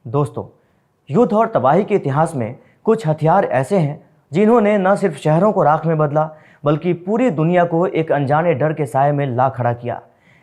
दोस्तों, युद्ध और तबाही के इतिहास में कुछ हथियार ऐसे हैं जिन्होंने न सिर्फ शहरों को राख में बदला बल्कि पूरी दुनिया को एक अनजाने डर के साए में ला खड़ा किया।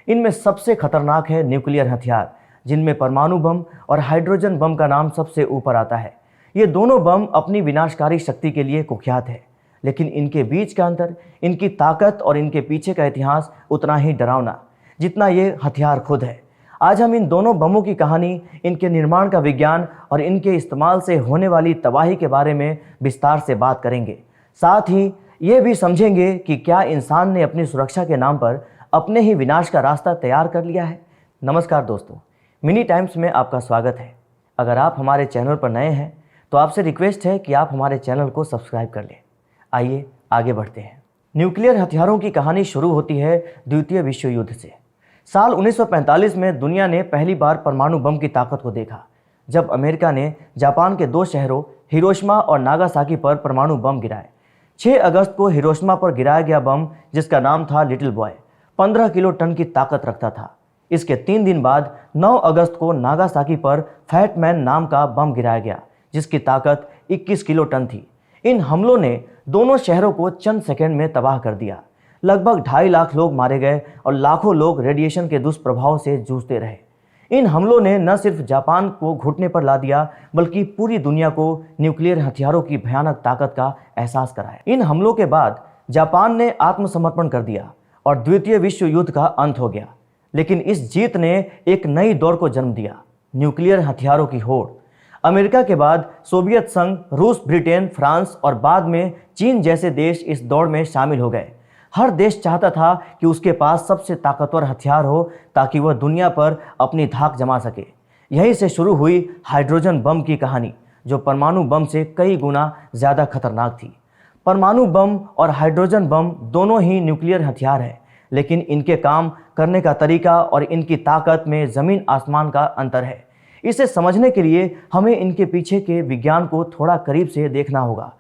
इनमें सबसे खतरनाक है न्यूक्लियर हथियार, जिनमें परमाणु बम और हाइड्रोजन बम का नाम सबसे ऊपर आता है। ये दोनों बम अपनी विनाशकारी शक्ति के लिए कुख्यात है, लेकिन इनके बीच का अंतर, इनकी ताकत और इनके पीछे का इतिहास उतना ही डरावना जितना ये हथियार खुद है। आज हम इन दोनों बमों की कहानी, इनके निर्माण का विज्ञान और इनके इस्तेमाल से होने वाली तबाही के बारे में विस्तार से बात करेंगे। साथ ही ये भी समझेंगे कि क्या इंसान ने अपनी सुरक्षा के नाम पर अपने ही विनाश का रास्ता तैयार कर लिया है। नमस्कार दोस्तों, मिनी टाइम्स में आपका स्वागत है। अगर आप हमारे चैनल पर नए हैं तो आपसे रिक्वेस्ट है कि आप हमारे चैनल को सब्सक्राइब कर लें। आइए आगे बढ़ते हैं। न्यूक्लियर हथियारों की कहानी शुरू होती है द्वितीय विश्व युद्ध से। साल 1945 में दुनिया ने पहली बार परमाणु बम की ताकत को देखा, जब अमेरिका ने जापान के दो शहरों हिरोशिमा और नागासाकी पर परमाणु बम गिराए। 6 अगस्त को हिरोशिमा पर गिराया गया बम, जिसका नाम था लिटिल बॉय, 15 किलो टन की ताकत रखता था। इसके 3 दिन बाद 9 अगस्त को नागासाकी पर फैट मैन नाम का बम गिराया गया, जिसकी ताकत 21 किलो टन थी। इन हमलों ने दोनों शहरों को चंद सेकंड में तबाह कर दिया। लगभग 2.5 लाख लोग मारे गए और लाखों लोग रेडिएशन के दुष्प्रभाव से जूझते रहे। इन हमलों ने न सिर्फ जापान को घुटने पर ला दिया बल्कि पूरी दुनिया को न्यूक्लियर हथियारों की भयानक ताकत का एहसास कराया। इन हमलों के बाद जापान ने आत्मसमर्पण कर दिया और द्वितीय विश्व युद्ध का अंत हो गया। लेकिन इस जीत ने एक नई दौर को जन्म दिया, न्यूक्लियर हथियारों की होड़। अमेरिका के बाद सोवियत संघ, रूस, ब्रिटेन, फ्रांस और बाद में चीन जैसे देश इस दौड़ में शामिल हो गए। हर देश चाहता था कि उसके पास सबसे ताकतवर हथियार हो ताकि वह दुनिया पर अपनी धाक जमा सके। यहीं से शुरू हुई हाइड्रोजन बम की कहानी, जो परमाणु बम से कई गुना ज़्यादा खतरनाक थी। परमाणु बम और हाइड्रोजन बम दोनों ही न्यूक्लियर हथियार हैं, लेकिन इनके काम करने का तरीका और इनकी ताकत में ज़मीन आसमान का अंतर है। इसे समझने के लिए हमें इनके पीछे के विज्ञान को थोड़ा करीब से देखना होगा।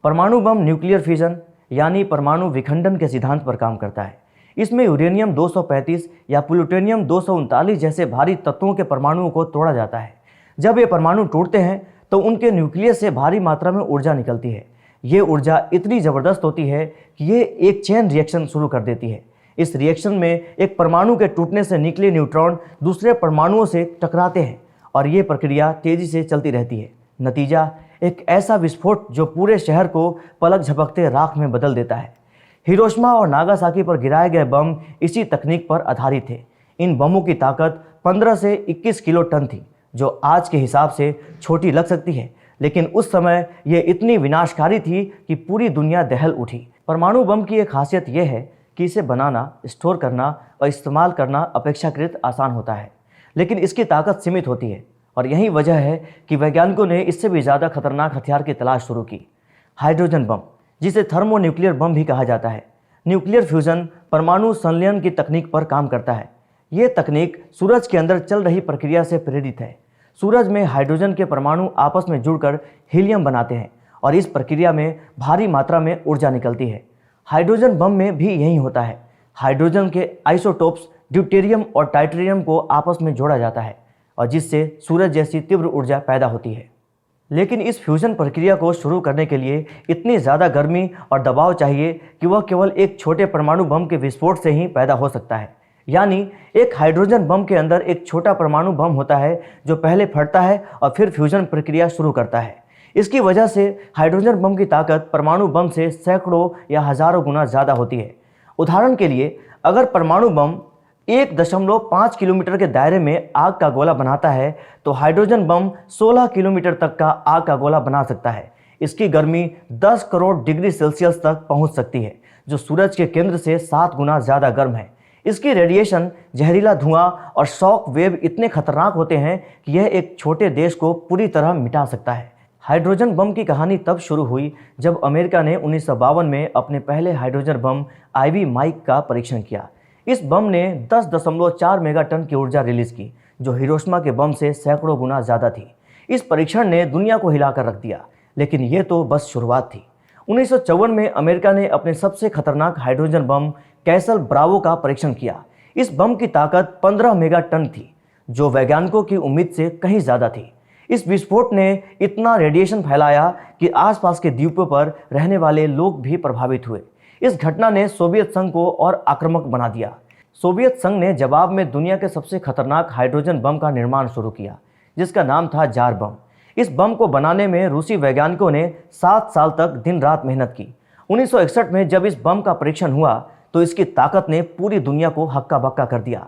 परमाणु बम न्यूक्लियर फिजन यानी परमाणु विखंडन के सिद्धांत पर काम करता है। इसमें यूरेनियम 235 या प्लूटोनियम 239 जैसे भारी तत्वों के परमाणुओं को तोड़ा जाता है। जब ये परमाणु टूटते हैं तो उनके न्यूक्लियस से भारी मात्रा में ऊर्जा निकलती है। ये ऊर्जा इतनी ज़बरदस्त होती है कि ये एक चेन रिएक्शन शुरू कर देती है। इस रिएक्शन में एक परमाणु के टूटने से निकले न्यूट्रॉन दूसरे परमाणुओं से टकराते हैं और ये प्रक्रिया तेज़ी से चलती रहती है। नतीजा एक ऐसा विस्फोट जो पूरे शहर को पलक झपकते राख में बदल देता है। हिरोशिमा और नागासाकी पर गिराए गए बम इसी तकनीक पर आधारित थे। इन बमों की ताकत 15 से 21 किलो टन थी, जो आज के हिसाब से छोटी लग सकती है, लेकिन उस समय ये इतनी विनाशकारी थी कि पूरी दुनिया दहल उठी। परमाणु बम की एक खासियत यह है कि इसे बनाना, स्टोर करना और इस्तेमाल करना अपेक्षाकृत आसान होता है, लेकिन इसकी ताकत सीमित होती है। और यही वजह है कि वैज्ञानिकों ने इससे भी ज़्यादा खतरनाक हथियार की तलाश शुरू की, हाइड्रोजन बम, जिसे थर्मोन्यूक्लियर बम भी कहा जाता है। न्यूक्लियर फ्यूजन परमाणु संलयन की तकनीक पर काम करता है। ये तकनीक सूरज के अंदर चल रही प्रक्रिया से प्रेरित है। सूरज में हाइड्रोजन के परमाणु आपस में जुड़कर हीलियम बनाते हैं और इस प्रक्रिया में भारी मात्रा में ऊर्जा निकलती है। हाइड्रोजन बम में भी यही होता है। हाइड्रोजन के आइसोटोप्स ड्यूटेरियम और टाइटेरियम को आपस में जोड़ा जाता है और जिससे सूरज जैसी तीव्र ऊर्जा पैदा होती है। लेकिन इस फ्यूजन प्रक्रिया को शुरू करने के लिए इतनी ज़्यादा गर्मी और दबाव चाहिए कि वह केवल एक छोटे परमाणु बम के विस्फोट से ही पैदा हो सकता है। यानी एक हाइड्रोजन बम के अंदर एक छोटा परमाणु बम होता है जो पहले फटता है और फिर फ्यूजन प्रक्रिया शुरू करता है। इसकी वजह से हाइड्रोजन बम की ताकत परमाणु बम से सैकड़ों या हज़ारों गुना ज़्यादा होती है। उदाहरण के लिए, अगर परमाणु बम 1.5 किलोमीटर के दायरे में आग का गोला बनाता है तो हाइड्रोजन बम 16 किलोमीटर तक का आग का गोला बना सकता है। इसकी गर्मी 10 करोड़ डिग्री सेल्सियस तक पहुंच सकती है, जो सूरज के केंद्र से 7 गुना ज़्यादा गर्म है। इसकी रेडिएशन, जहरीला धुआं और शॉक वेव इतने खतरनाक होते हैं कि यह एक छोटे देश को पूरी तरह मिटा सकता है। हाइड्रोजन बम की कहानी तब शुरू हुई जब अमेरिका ने 1952 में अपने पहले हाइड्रोजन बम आईवी माइक का परीक्षण किया। इस बम ने 10.4 मेगाटन की ऊर्जा रिलीज की, जो हिरोशिमा के बम से सैकड़ों गुना ज़्यादा थी। इस परीक्षण ने दुनिया को हिलाकर रख दिया, लेकिन ये तो बस शुरुआत थी। 1954 में अमेरिका ने अपने सबसे खतरनाक हाइड्रोजन बम कैसल ब्रावो का परीक्षण किया। इस बम की ताकत 15 मेगाटन थी, जो वैज्ञानिकों की उम्मीद से कहीं ज़्यादा थी। इस विस्फोट ने इतना रेडिएशन फैलाया कि आसपास के द्वीपों पर रहने वाले लोग भी प्रभावित हुए। इस घटना ने सोवियत संघ को और आक्रामक बना दिया। सोवियत संघ ने जवाब में दुनिया के सबसे खतरनाक हाइड्रोजन बम का निर्माण शुरू किया, जिसका नाम था जार बम। इस बम को बनाने में रूसी वैज्ञानिकों ने 7 साल तक दिन रात मेहनत की। 1961 में जब इस बम का परीक्षण हुआ तो इसकी ताकत ने पूरी दुनिया को हक्का बक्का कर दिया।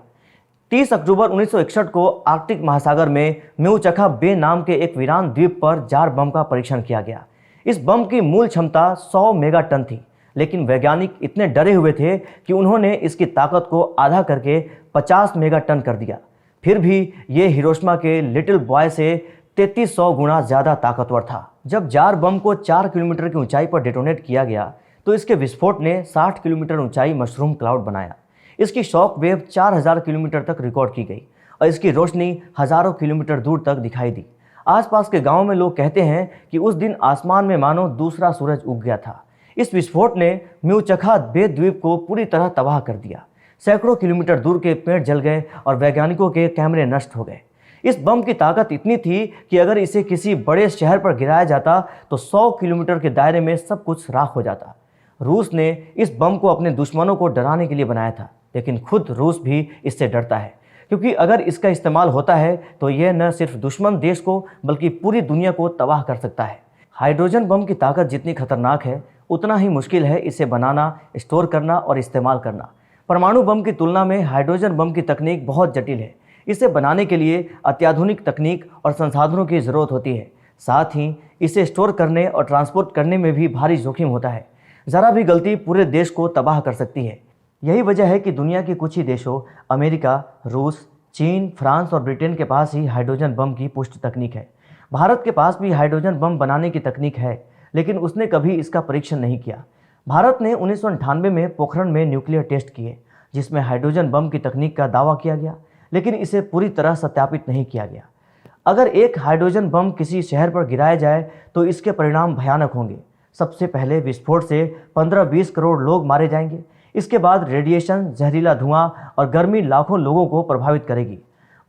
30 अक्टूबर 1961 को आर्कटिक महासागर में म्यूचखा बे नाम के एक वीरान द्वीप पर जार बम का परीक्षण किया गया। इस बम की मूल क्षमता 100 मेगाटन थी, लेकिन वैज्ञानिक इतने डरे हुए थे कि उन्होंने इसकी ताकत को आधा करके 50 मेगाटन कर दिया। फिर भी ये हिरोशिमा के लिटिल बॉय से 3300 गुना ज़्यादा ताकतवर था। जब जार बम को 4 किलोमीटर की ऊंचाई पर डेटोनेट किया गया तो इसके विस्फोट ने 60 किलोमीटर ऊंचाई मशरूम क्लाउड बनाया। इसकी शॉक वेव 4000 किलोमीटर तक रिकॉर्ड की गई और इसकी रोशनी हज़ारों किलोमीटर दूर तक दिखाई दी। आसपास के गाँव में लोग कहते हैं कि उस दिन आसमान में मानो दूसरा सूरज उग गया था। इस विस्फोट ने म्यूचखा बे द्वीप को पूरी तरह तबाह कर दिया। सैकड़ों किलोमीटर दूर के पेड़ जल गए और वैज्ञानिकों के कैमरे नष्ट हो गए। इस बम की ताकत इतनी थी कि अगर इसे किसी बड़े शहर पर गिराया जाता तो 100 किलोमीटर के दायरे में सब कुछ राख हो जाता। रूस ने इस बम को अपने दुश्मनों को डराने के लिए बनाया था, लेकिन खुद रूस भी इससे डरता है, क्योंकि अगर इसका इस्तेमाल होता है तो यह न सिर्फ दुश्मन देश को बल्कि पूरी दुनिया को तबाह कर सकता है। हाइड्रोजन बम की ताकत जितनी खतरनाक है, उतना ही मुश्किल है इसे बनाना, स्टोर करना और इस्तेमाल करना। परमाणु बम की तुलना में हाइड्रोजन बम की तकनीक बहुत जटिल है। इसे बनाने के लिए अत्याधुनिक तकनीक और संसाधनों की ज़रूरत होती है। साथ ही इसे स्टोर करने और ट्रांसपोर्ट करने में भी भारी जोखिम होता है। ज़रा भी गलती पूरे देश को तबाह कर सकती है। यही वजह है कि दुनिया के कुछ ही देशों अमेरिका, रूस, चीन, फ्रांस और ब्रिटेन के पास ही हाइड्रोजन बम की पुष्ट तकनीक है। भारत के पास भी हाइड्रोजन बम बनाने की तकनीक है, लेकिन उसने कभी इसका परीक्षण नहीं किया। भारत ने 1998 में पोखरण में न्यूक्लियर टेस्ट किए, जिसमें हाइड्रोजन बम की तकनीक का दावा किया गया, लेकिन इसे पूरी तरह सत्यापित नहीं किया गया। अगर एक हाइड्रोजन बम किसी शहर पर गिराया जाए तो इसके परिणाम भयानक होंगे। सबसे पहले विस्फोट से 15-20 करोड़ लोग मारे जाएंगे। इसके बाद रेडिएशन, जहरीला धुआं और गर्मी लाखों लोगों को प्रभावित करेगी।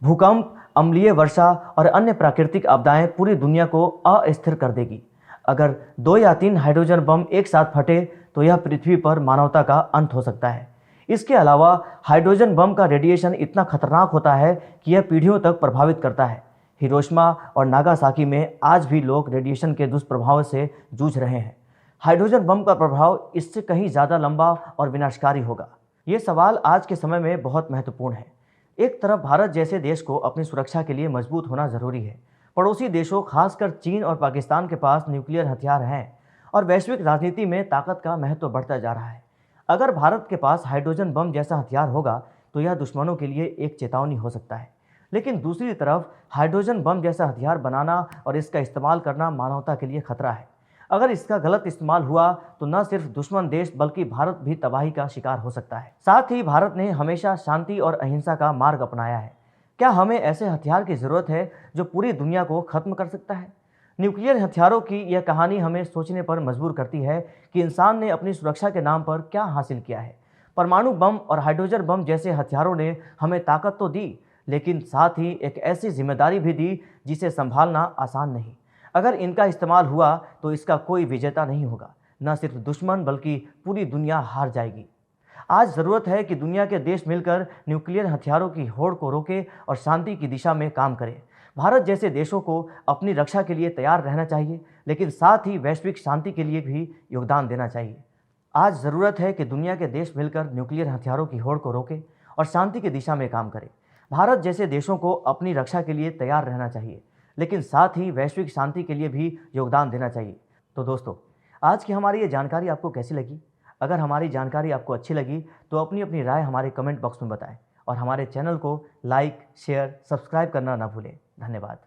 भूकंप, अम्लीय वर्षा और अन्य प्राकृतिक आपदाएं पूरी दुनिया को अस्थिर कर देगी। अगर 2 या 3 हाइड्रोजन बम एक साथ फटे तो यह पृथ्वी पर मानवता का अंत हो सकता है। इसके अलावा हाइड्रोजन बम का रेडिएशन इतना खतरनाक होता है कि यह पीढ़ियों तक प्रभावित करता है। हिरोशिमा और नागासाकी में आज भी लोग रेडिएशन के दुष्प्रभाव से जूझ रहे हैं। हाइड्रोजन बम का प्रभाव इससे कहीं ज़्यादा लंबा और विनाशकारी होगा। ये सवाल आज के समय में बहुत महत्वपूर्ण है। एक तरफ भारत जैसे देश को अपनी सुरक्षा के लिए मजबूत होना जरूरी है। पड़ोसी देशों, खासकर चीन और पाकिस्तान के पास न्यूक्लियर हथियार हैं और वैश्विक राजनीति में ताकत का महत्व बढ़ता जा रहा है। अगर भारत के पास हाइड्रोजन बम जैसा हथियार होगा तो यह दुश्मनों के लिए एक चेतावनी हो सकता है। लेकिन दूसरी तरफ हाइड्रोजन बम जैसा हथियार बनाना और इसका इस्तेमाल करना मानवता के लिए खतरा है। अगर इसका गलत इस्तेमाल हुआ तो न सिर्फ दुश्मन देश बल्कि भारत भी तबाही का शिकार हो सकता है। साथ ही भारत ने हमेशा शांति और अहिंसा का मार्ग अपनाया है। क्या हमें ऐसे हथियार की जरूरत है जो पूरी दुनिया को खत्म कर सकता है? न्यूक्लियर हथियारों की यह कहानी हमें सोचने पर मजबूर करती है कि इंसान ने अपनी सुरक्षा के नाम पर क्या हासिल किया है। परमाणु बम और हाइड्रोजन बम जैसे हथियारों ने हमें ताकत तो दी, लेकिन साथ ही एक ऐसी जिम्मेदारी भी दी जिसे संभालना आसान नहीं। अगर इनका इस्तेमाल हुआ तो इसका कोई विजेता नहीं होगा। न सिर्फ दुश्मन बल्कि पूरी दुनिया हार जाएगी। आज ज़रूरत है कि दुनिया के देश मिलकर न्यूक्लियर हथियारों की होड़ को रोके और शांति की दिशा में काम करें। भारत जैसे देशों को अपनी रक्षा के लिए तैयार रहना चाहिए, लेकिन साथ ही वैश्विक शांति के लिए भी योगदान देना चाहिए। आज ज़रूरत है कि दुनिया के देश मिलकर न्यूक्लियर हथियारों की होड़ को रोके और शांति की दिशा में काम करें। भारत जैसे देशों को अपनी रक्षा के लिए तैयार रहना चाहिए, लेकिन साथ ही वैश्विक शांति के लिए भी योगदान देना चाहिए। तो दोस्तों, आज की हमारी ये जानकारी आपको कैसी लगी? अगर हमारी जानकारी आपको अच्छी लगी तो अपनी अपनी राय हमारे कमेंट बॉक्स में बताएं और हमारे चैनल को लाइक, शेयर, सब्सक्राइब करना ना भूलें। धन्यवाद।